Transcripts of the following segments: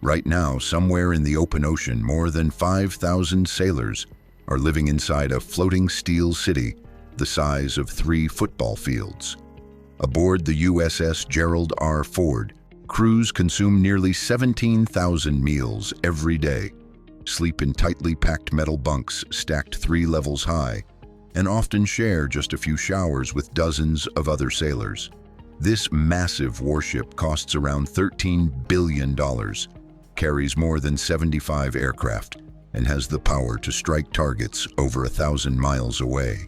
Right now, somewhere in the open ocean, more than 5,000 sailors are living inside a floating steel city the size of 3 football fields. Aboard the USS Gerald R. Ford, crews consume nearly 17,000 meals every day, sleep in tightly packed metal bunks stacked 3 levels high, and often share just a few showers with dozens of other sailors. This massive warship costs around $13 billion, carries more than 75 aircraft, and has the power to strike targets over 1,000 miles away.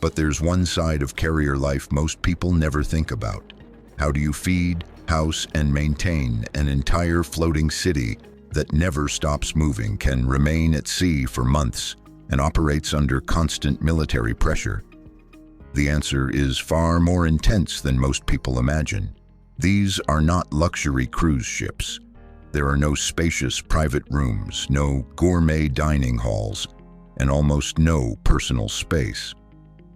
But there's one side of carrier life most people never think about. How do you feed, house, and maintain an entire floating city that never stops moving, can remain at sea for months, and operates under constant military pressure? The answer is far more intense than most people imagine. These are not luxury cruise ships. There are no spacious private rooms, no gourmet dining halls, and almost no personal space.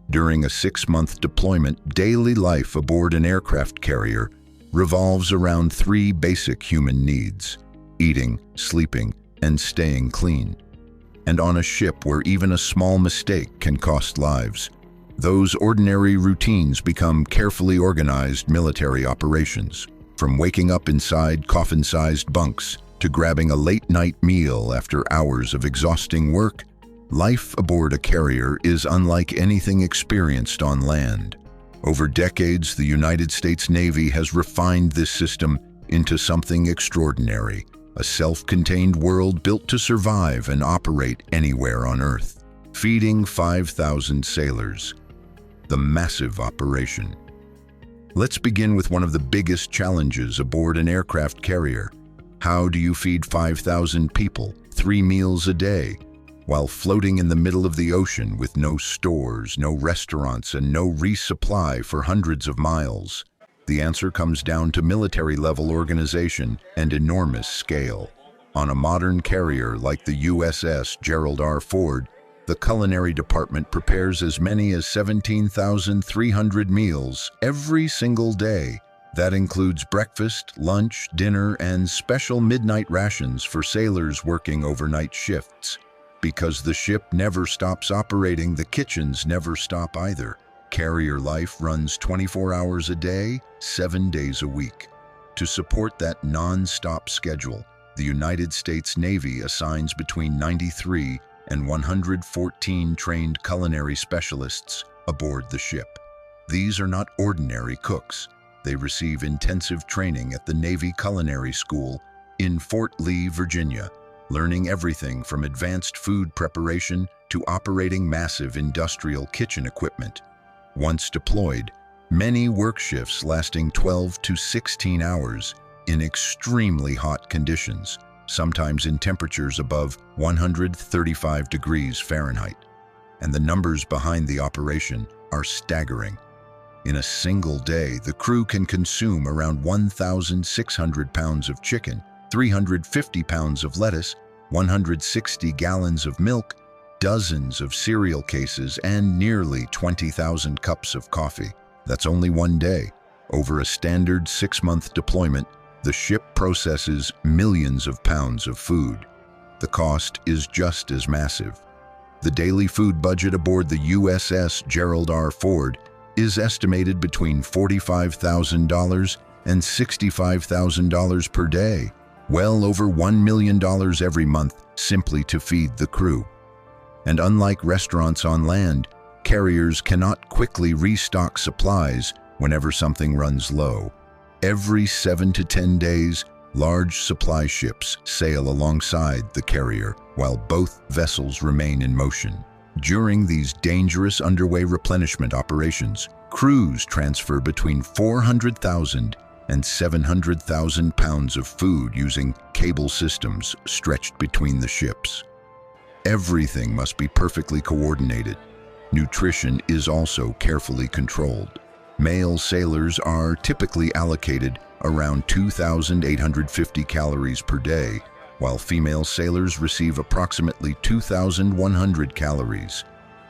During a 6-month deployment, daily life aboard an aircraft carrier revolves around 3 basic human needs: eating, sleeping, and staying clean. And on a ship where even a small mistake can cost lives, those ordinary routines become carefully organized military operations. From waking up inside coffin-sized bunks to grabbing a late-night meal after hours of exhausting work, life aboard a carrier is unlike anything experienced on land. Over decades, the United States Navy has refined this system into something extraordinary, a self-contained world built to survive and operate anywhere on Earth. Feeding 5,000 sailors. The massive operation. Let's begin with one of the biggest challenges aboard an aircraft carrier. How do you feed 5,000 people 3 meals a day, while floating in the middle of the ocean with no stores, no restaurants, and no resupply for hundreds of miles? The answer comes down to military-level organization and enormous scale. On a modern carrier like the USS Gerald R. Ford, the culinary department prepares as many as 17,300 meals every single day. That includes breakfast, lunch, dinner, and special midnight rations for sailors working overnight shifts. Because the ship never stops operating, the kitchens never stop either. Carrier life runs 24 hours a day, 7 days a week. To support that non-stop schedule, the United States Navy assigns between 93 and 114 trained culinary specialists aboard the ship. These are not ordinary cooks. They receive intensive training at the Navy Culinary School in Fort Lee, Virginia, learning everything from advanced food preparation to operating massive industrial kitchen equipment. Once deployed, many work shifts lasting 12 to 16 hours in extremely hot conditions, sometimes in temperatures above 135 degrees Fahrenheit. And the numbers behind the operation are staggering. In a single day, the crew can consume around 1,600 pounds of chicken, 350 pounds of lettuce, 160 gallons of milk, dozens of cereal cases, and nearly 20,000 cups of coffee. That's only one day. Over a standard 6-month deployment, the ship processes millions of pounds of food. The cost is just as massive. The daily food budget aboard the USS Gerald R. Ford is estimated between $45,000 and $65,000 per day, well over $1 million every month simply to feed the crew. And unlike restaurants on land, carriers cannot quickly restock supplies whenever something runs low. Every 7 to 10 days, large supply ships sail alongside the carrier while both vessels remain in motion. During these dangerous underway replenishment operations, crews transfer between 400,000 and 700,000 pounds of food using cable systems stretched between the ships. Everything must be perfectly coordinated. Nutrition is also carefully controlled. Male sailors are typically allocated around 2,850 calories per day, while female sailors receive approximately 2,100 calories.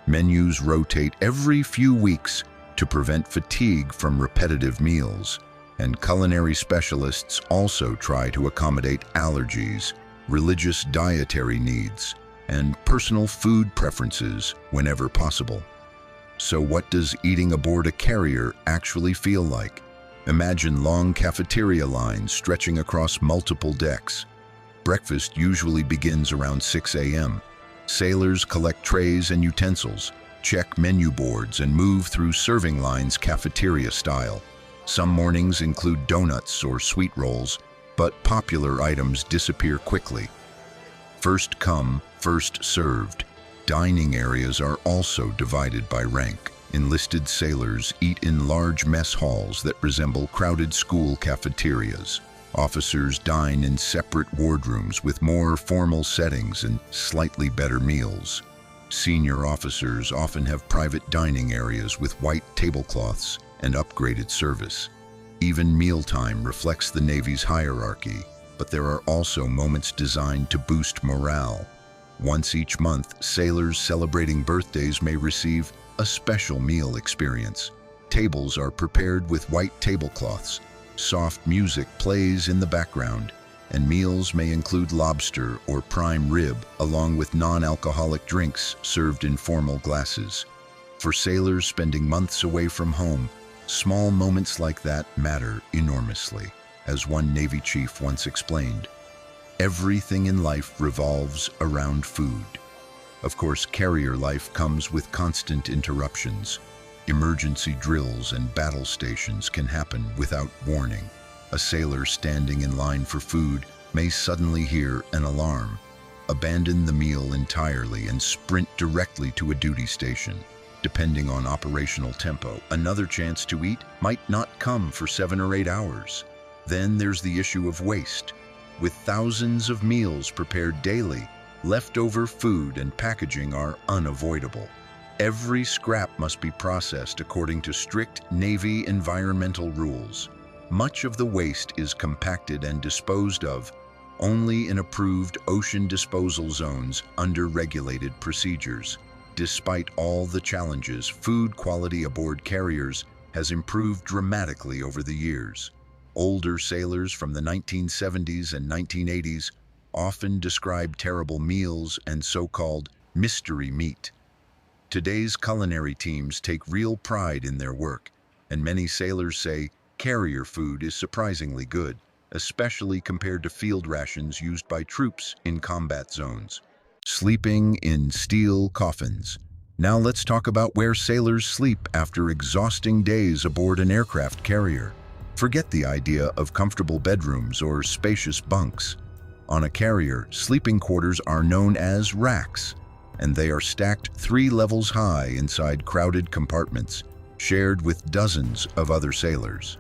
Menus rotate every few weeks to prevent fatigue from repetitive meals. And culinary specialists also try to accommodate allergies, religious dietary needs, and personal food preferences whenever possible. So what does eating aboard a carrier actually feel like? Imagine long cafeteria lines stretching across multiple decks. Breakfast usually begins around 6 a.m. Sailors collect trays and utensils, check menu boards, and move through serving lines cafeteria style. Some mornings include donuts or sweet rolls, but popular items disappear quickly. First come, first served. Dining areas are also divided by rank. Enlisted sailors eat in large mess halls that resemble crowded school cafeterias. Officers dine in separate wardrooms with more formal settings and slightly better meals. Senior officers often have private dining areas with white tablecloths and upgraded service. Even mealtime reflects the Navy's hierarchy, but there are also moments designed to boost morale. Once each month, sailors celebrating birthdays may receive a special meal experience. Tables are prepared with white tablecloths. Soft music plays in the background, and meals may include lobster or prime rib, along with non-alcoholic drinks served in formal glasses. For sailors spending months away from home, small moments like that matter enormously. As one Navy chief once explained, everything in life revolves around food. Of course, carrier life comes with constant interruptions. Emergency drills and battle stations can happen without warning. A sailor standing in line for food may suddenly hear an alarm, abandon the meal entirely, and sprint directly to a duty station. Depending on operational tempo, another chance to eat might not come for 7 or 8 hours. Then there's the issue of waste. With thousands of meals prepared daily, leftover food and packaging are unavoidable. Every scrap must be processed according to strict Navy environmental rules. Much of the waste is compacted and disposed of only in approved ocean disposal zones under regulated procedures. Despite all the challenges, food quality aboard carriers has improved dramatically over the years. Older sailors from the 1970s and 1980s often describe terrible meals and so-called mystery meat. Today's culinary teams take real pride in their work, and many sailors say carrier food is surprisingly good, especially compared to field rations used by troops in combat zones. Sleeping in steel coffins. Now let's talk about where sailors sleep after exhausting days aboard an aircraft carrier. Forget the idea of comfortable bedrooms or spacious bunks. On a carrier, sleeping quarters are known as racks, and they are stacked 3 levels high inside crowded compartments, shared with dozens of other sailors.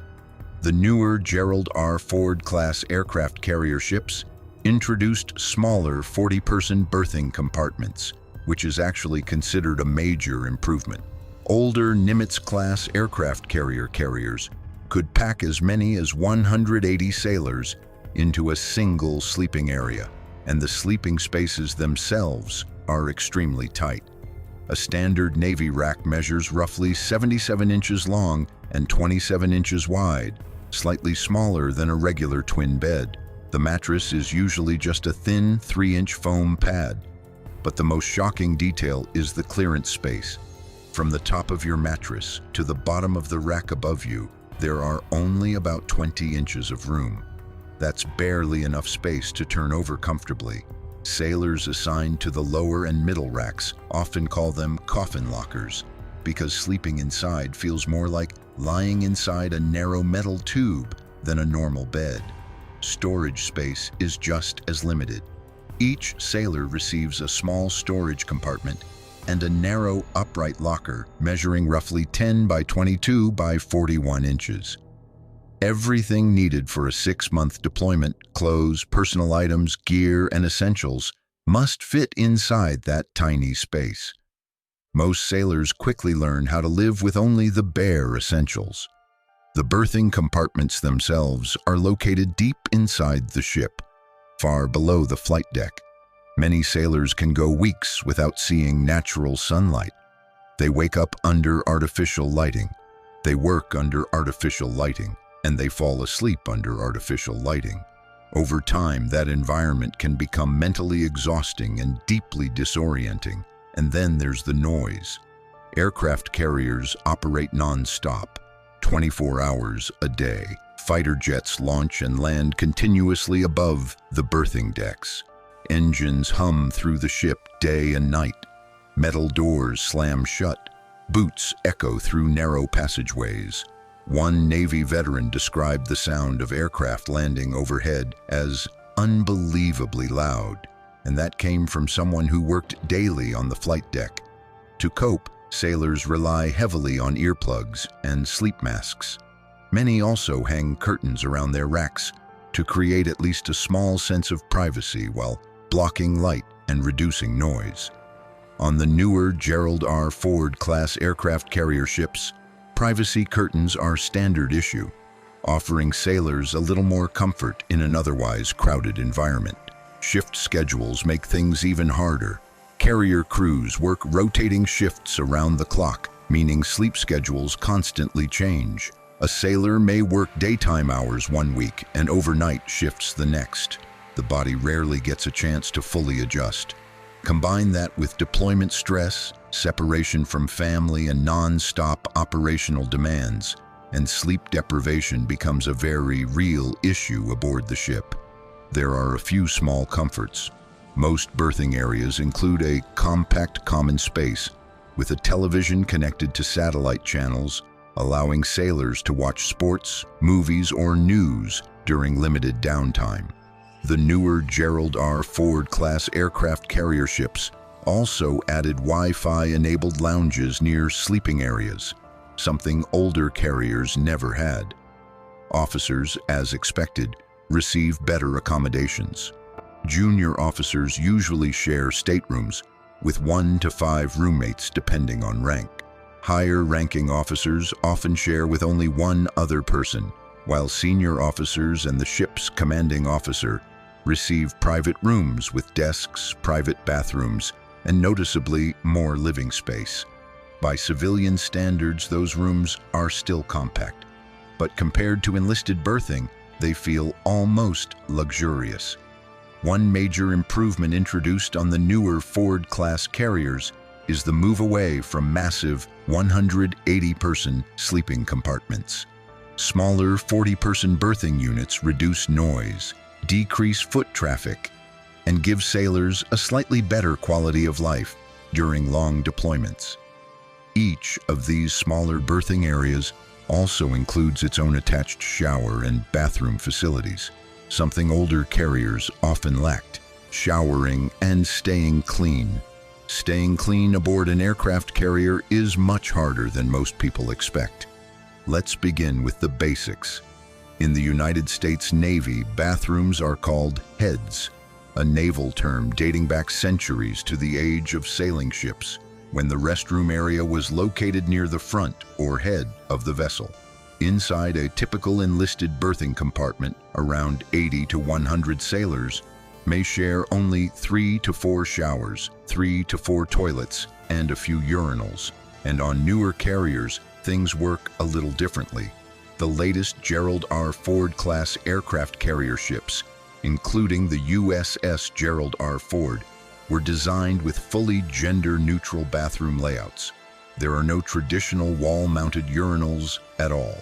The newer Gerald R. Ford-class aircraft carrier ships introduced smaller 40-person berthing compartments, which is actually considered a major improvement. Older Nimitz-class aircraft carriers could pack as many as 180 sailors into a single sleeping area, and the sleeping spaces themselves are extremely tight. A standard Navy rack measures roughly 77 inches long and 27 inches wide, slightly smaller than a regular twin bed. The mattress is usually just a thin 3-inch foam pad. But the most shocking detail is the clearance space. From the top of your mattress to the bottom of the rack above you, there are only about 20 inches of room. That's barely enough space to turn over comfortably. Sailors assigned to the lower and middle racks often call them coffin lockers, because sleeping inside feels more like lying inside a narrow metal tube than a normal bed. Storage space is just as limited. Each sailor receives a small storage compartment and a narrow upright locker measuring roughly 10 by 22 by 41 inches. Everything needed for a 6-month deployment, clothes, personal items, gear, and essentials, must fit inside that tiny space. Most sailors quickly learn how to live with only the bare essentials. The berthing compartments themselves are located deep inside the ship, far below the flight deck. Many sailors can go weeks without seeing natural sunlight. They wake up under artificial lighting. They work under artificial lighting. and they fall asleep under artificial lighting. Over time, that environment can become mentally exhausting and deeply disorienting. And then there's the noise. Aircraft carriers operate non-stop, 24 hours a day. Fighter jets launch and land continuously above the berthing decks. Engines hum through the ship day and night. Metal doors slam shut. Boots echo through narrow passageways. One Navy veteran described the sound of aircraft landing overhead as unbelievably loud, and that came from someone who worked daily on the flight deck. To cope, sailors rely heavily on earplugs and sleep masks. Many also hang curtains around their racks to create at least a small sense of privacy while blocking light and reducing noise. On the newer Gerald R. Ford-class aircraft carrier ships, privacy curtains are standard issue, offering sailors a little more comfort in an otherwise crowded environment. Shift schedules make things even harder. Carrier crews work rotating shifts around the clock, meaning sleep schedules constantly change. A sailor may work daytime hours one week and overnight shifts the next. The body rarely gets a chance to fully adjust. Combine that with deployment stress, separation from family, and non-stop operational demands, and sleep deprivation becomes a very real issue aboard the ship. There are a few small comforts. Most berthing areas include a compact common space with a television connected to satellite channels, allowing sailors to watch sports, movies, or news during limited downtime. The newer Gerald R. Ford-class aircraft carrier ships also added Wi-Fi-enabled lounges near sleeping areas, something older carriers never had. Officers, as expected, receive better accommodations. Junior officers usually share staterooms with 1 to 5 roommates depending on rank. Higher-ranking officers often share with only one other person, while senior officers and the ship's commanding officer receive private rooms with desks, private bathrooms, and noticeably more living space. By civilian standards, those rooms are still compact, but compared to enlisted berthing, they feel almost luxurious. One major improvement introduced on the newer Ford-class carriers is the move away from massive 180-person sleeping compartments. Smaller 40-person berthing units reduce noise, decrease foot traffic, and give sailors a slightly better quality of life during long deployments. Each of these smaller berthing areas also includes its own attached shower and bathroom facilities, something older carriers often lacked. Showering and staying clean. Staying clean aboard an aircraft carrier is much harder than most people expect. Let's begin with the basics. In the United States Navy, bathrooms are called heads, a naval term dating back centuries to the age of sailing ships, when the restroom area was located near the front or head of the vessel. Inside a typical enlisted berthing compartment, around 80 to 100 sailors may share only 3 to 4 showers, 3 to 4 toilets, and a few urinals. And on newer carriers, things work a little differently. The latest Gerald R. Ford-class aircraft carrier ships, including the USS Gerald R. Ford, were designed with fully gender-neutral bathroom layouts. There are no traditional wall-mounted urinals at all.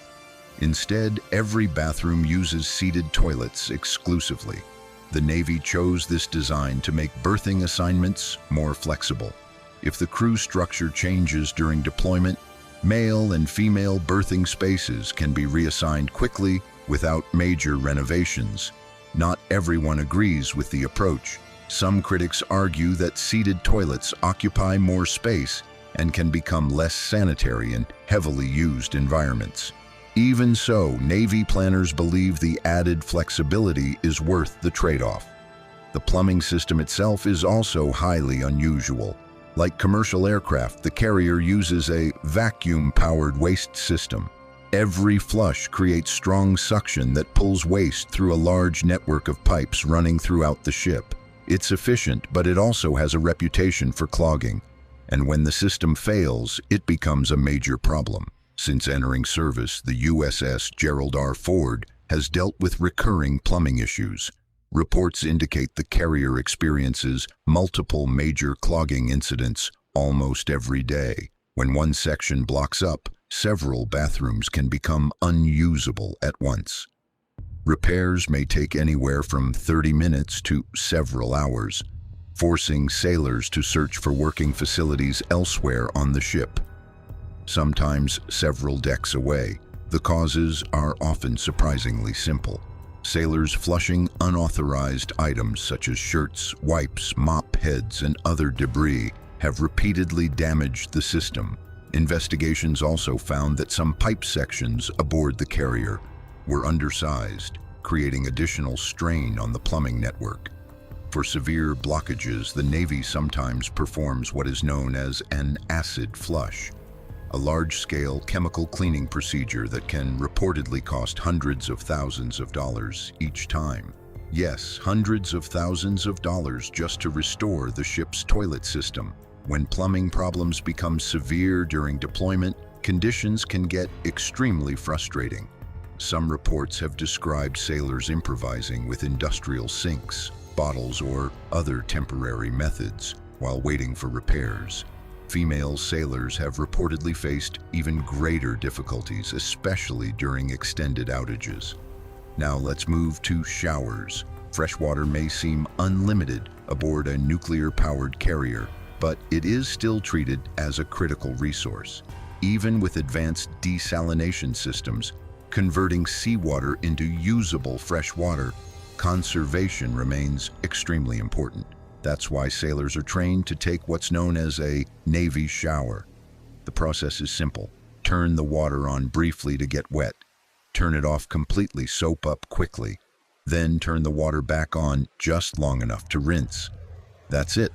Instead, every bathroom uses seated toilets exclusively. The Navy chose this design to make berthing assignments more flexible. If the crew structure changes during deployment, male and female berthing spaces can be reassigned quickly without major renovations. Not everyone agrees with the approach. Some critics argue that seated toilets occupy more space and can become less sanitary in heavily used environments. Even so, Navy planners believe the added flexibility is worth the trade-off. The plumbing system itself is also highly unusual. Like commercial aircraft, the carrier uses a vacuum-powered waste system. Every flush creates strong suction that pulls waste through a large network of pipes running throughout the ship. It's efficient, but it also has a reputation for clogging. And when the system fails, it becomes a major problem. Since entering service, the USS Gerald R. Ford has dealt with recurring plumbing issues. Reports indicate the carrier experiences multiple major clogging incidents almost every day. When one section blocks up, several bathrooms can become unusable at once. Repairs may take anywhere from 30 minutes to several hours, forcing sailors to search for working facilities elsewhere on the ship, sometimes several decks away. The causes are often surprisingly simple. Sailors flushing unauthorized items such as shirts, wipes, mop heads, and other debris have repeatedly damaged the system. Investigations also found that some pipe sections aboard the carrier were undersized, creating additional strain on the plumbing network. For severe blockages, the Navy sometimes performs what is known as an acid flush, a large-scale chemical cleaning procedure that can reportedly cost hundreds of thousands of dollars each time. Yes, hundreds of thousands of dollars just to restore the ship's toilet system. When plumbing problems become severe during deployment, conditions can get extremely frustrating. Some reports have described sailors improvising with industrial sinks, bottles, or other temporary methods while waiting for repairs. Female sailors have reportedly faced even greater difficulties, especially during extended outages. Now let's move to showers. Freshwater may seem unlimited aboard a nuclear-powered carrier, but it is still treated as a critical resource. Even with advanced desalination systems, converting seawater into usable fresh water, conservation remains extremely important. That's why sailors are trained to take what's known as a Navy shower. The process is simple. Turn the water on briefly to get wet. Turn it off completely, soap up quickly. Then turn the water back on just long enough to rinse. That's it.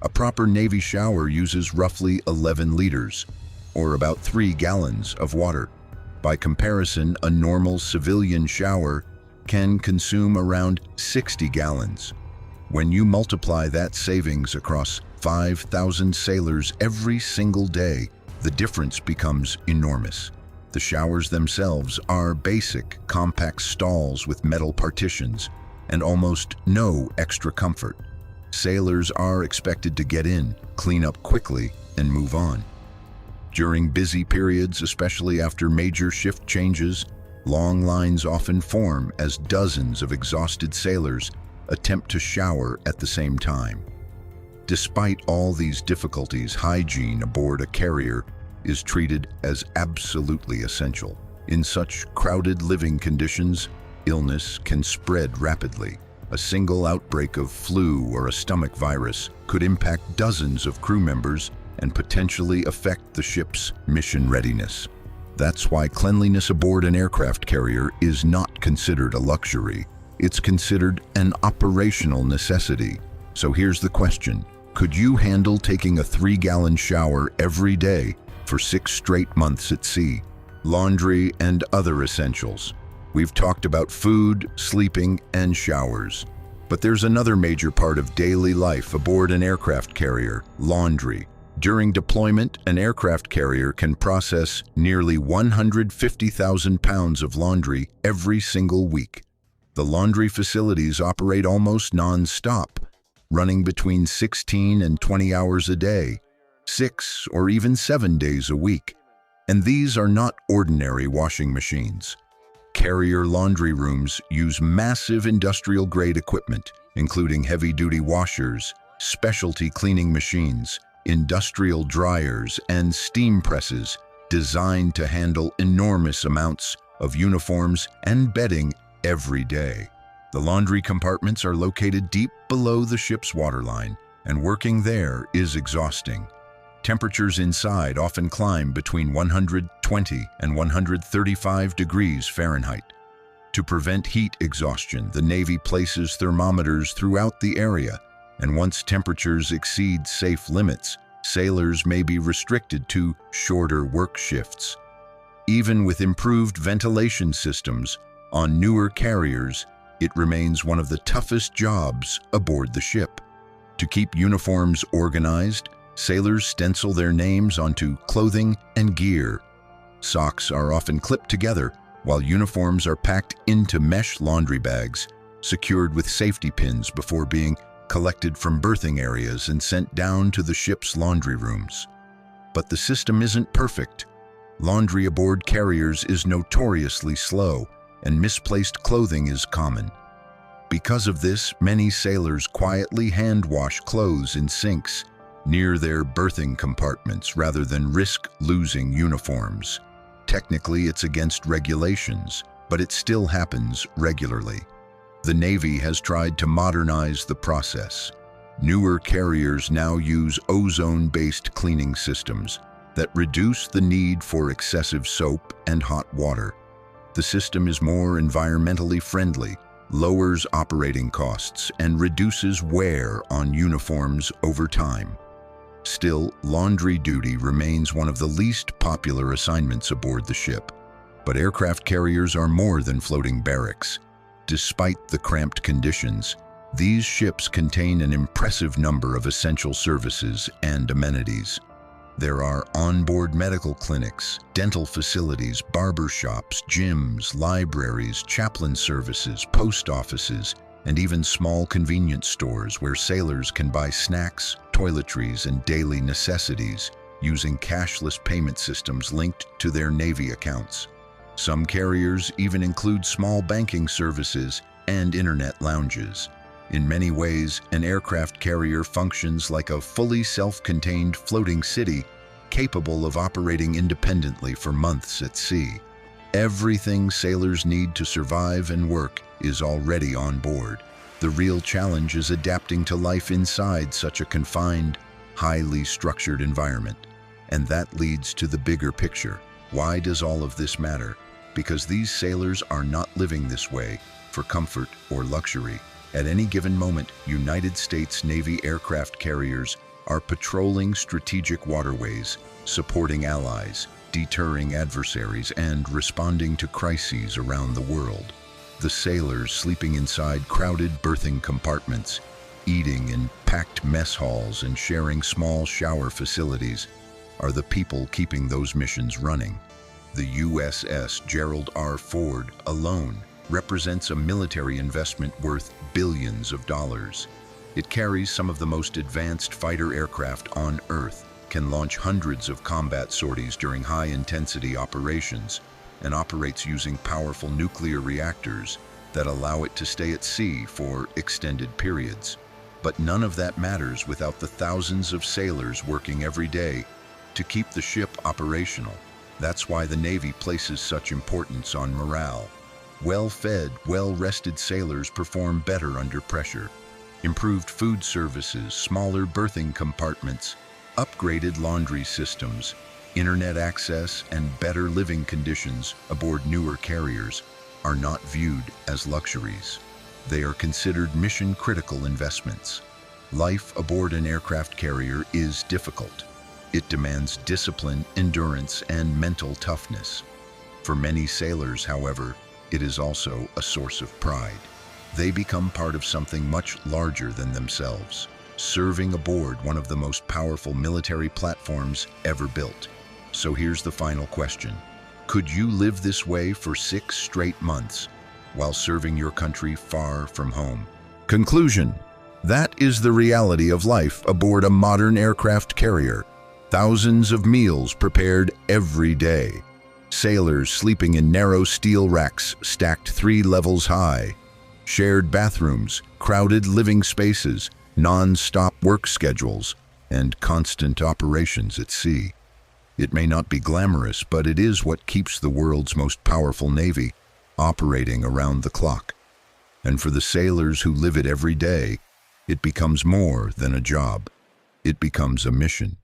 A proper Navy shower uses roughly 11 liters, or about 3 gallons of water. By comparison, a normal civilian shower can consume around 60 gallons. When you multiply that savings across 5,000 sailors every single day, the difference becomes enormous. The showers themselves are basic, compact stalls with metal partitions and almost no extra comfort. Sailors are expected to get in, clean up quickly, and move on. During busy periods, especially after major shift changes, long lines often form as dozens of exhausted sailors attempt to shower at the same time. Despite all these difficulties, hygiene aboard a carrier is treated as absolutely essential. In such crowded living conditions, illness can spread rapidly. A single outbreak of flu or a stomach virus could impact dozens of crew members and potentially affect the ship's mission readiness. That's why cleanliness aboard an aircraft carrier is not considered a luxury. It's considered an operational necessity. So here's the question. Could you handle taking a 3-gallon shower every day for 6 straight months at sea? Laundry and other essentials. We've talked about food, sleeping, and showers. But there's another major part of daily life aboard an aircraft carrier: laundry. During deployment, an aircraft carrier can process nearly 150,000 pounds of laundry every single week. The laundry facilities operate almost non-stop, running between 16 and 20 hours a day, 6 or even 7 days a week. And these are not ordinary washing machines. Carrier laundry rooms use massive industrial-grade equipment, including heavy-duty washers, specialty cleaning machines, industrial dryers, and steam presses designed to handle enormous amounts of uniforms and bedding every day. The laundry compartments are located deep below the ship's waterline, and working there is exhausting. Temperatures inside often climb between 120 and 135 degrees Fahrenheit. To prevent heat exhaustion, the Navy places thermometers throughout the area, and once temperatures exceed safe limits, sailors may be restricted to shorter work shifts. Even with improved ventilation systems on newer carriers, it remains one of the toughest jobs aboard the ship. To keep uniforms organized, sailors stencil their names onto clothing and gear. Socks are often clipped together, while uniforms are packed into mesh laundry bags, secured with safety pins before being collected from berthing areas and sent down to the ship's laundry rooms. But the system isn't perfect. Laundry aboard carriers is notoriously slow, and misplaced clothing is common. Because of this, many sailors quietly hand-wash clothes in sinks near their berthing compartments rather than risk losing uniforms. Technically, it's against regulations, but it still happens regularly. The Navy has tried to modernize the process. Newer carriers now use ozone-based cleaning systems that reduce the need for excessive soap and hot water. The system is more environmentally friendly, lowers operating costs, and reduces wear on uniforms over time. Still, laundry duty remains one of the least popular assignments aboard the ship. But aircraft carriers are more than floating barracks. Despite the cramped conditions, these ships contain an impressive number of essential services and amenities. There are onboard medical clinics, dental facilities, barber shops, gyms, libraries, chaplain services, post offices, and even small convenience stores where sailors can buy snacks, toiletries, and daily necessities using cashless payment systems linked to their Navy accounts. Some carriers even include small banking services and internet lounges. In many ways, an aircraft carrier functions like a fully self-contained floating city capable of operating independently for months at sea. Everything sailors need to survive and work is already on board. The real challenge is adapting to life inside such a confined, highly structured environment. And that leads to the bigger picture. Why does all of this matter? Because these sailors are not living this way for comfort or luxury. At any given moment, United States Navy aircraft carriers are patrolling strategic waterways, supporting allies, deterring adversaries, and responding to crises around the world. The sailors sleeping inside crowded berthing compartments, eating in packed mess halls, and sharing small shower facilities are the people keeping those missions running. The USS Gerald R. Ford alone represents a military investment worth billions of dollars. It carries some of the most advanced fighter aircraft on Earth, can launch hundreds of combat sorties during high-intensity operations, and operates using powerful nuclear reactors that allow it to stay at sea for extended periods. But none of that matters without the thousands of sailors working every day to keep the ship operational. That's why the Navy places such importance on morale. Well-fed, well-rested sailors perform better under pressure. Improved food services, smaller berthing compartments, upgraded laundry systems, internet access, and better living conditions aboard newer carriers are not viewed as luxuries. They are considered mission-critical investments. Life aboard an aircraft carrier is difficult. It demands discipline, endurance, and mental toughness. For many sailors, however, it is also a source of pride. They become part of something much larger than themselves, serving aboard one of the most powerful military platforms ever built. So here's the final question. Could you live this way for 6 straight months while serving your country far from home? Conclusion: that is the reality of life aboard a modern aircraft carrier. Thousands of meals prepared every day. Sailors sleeping in narrow steel racks stacked 3 levels high. Shared bathrooms, crowded living spaces, non-stop work schedules, and constant operations at sea. It may not be glamorous, but it is what keeps the world's most powerful Navy operating around the clock. And for the sailors who live it every day, it becomes more than a job. It becomes a mission.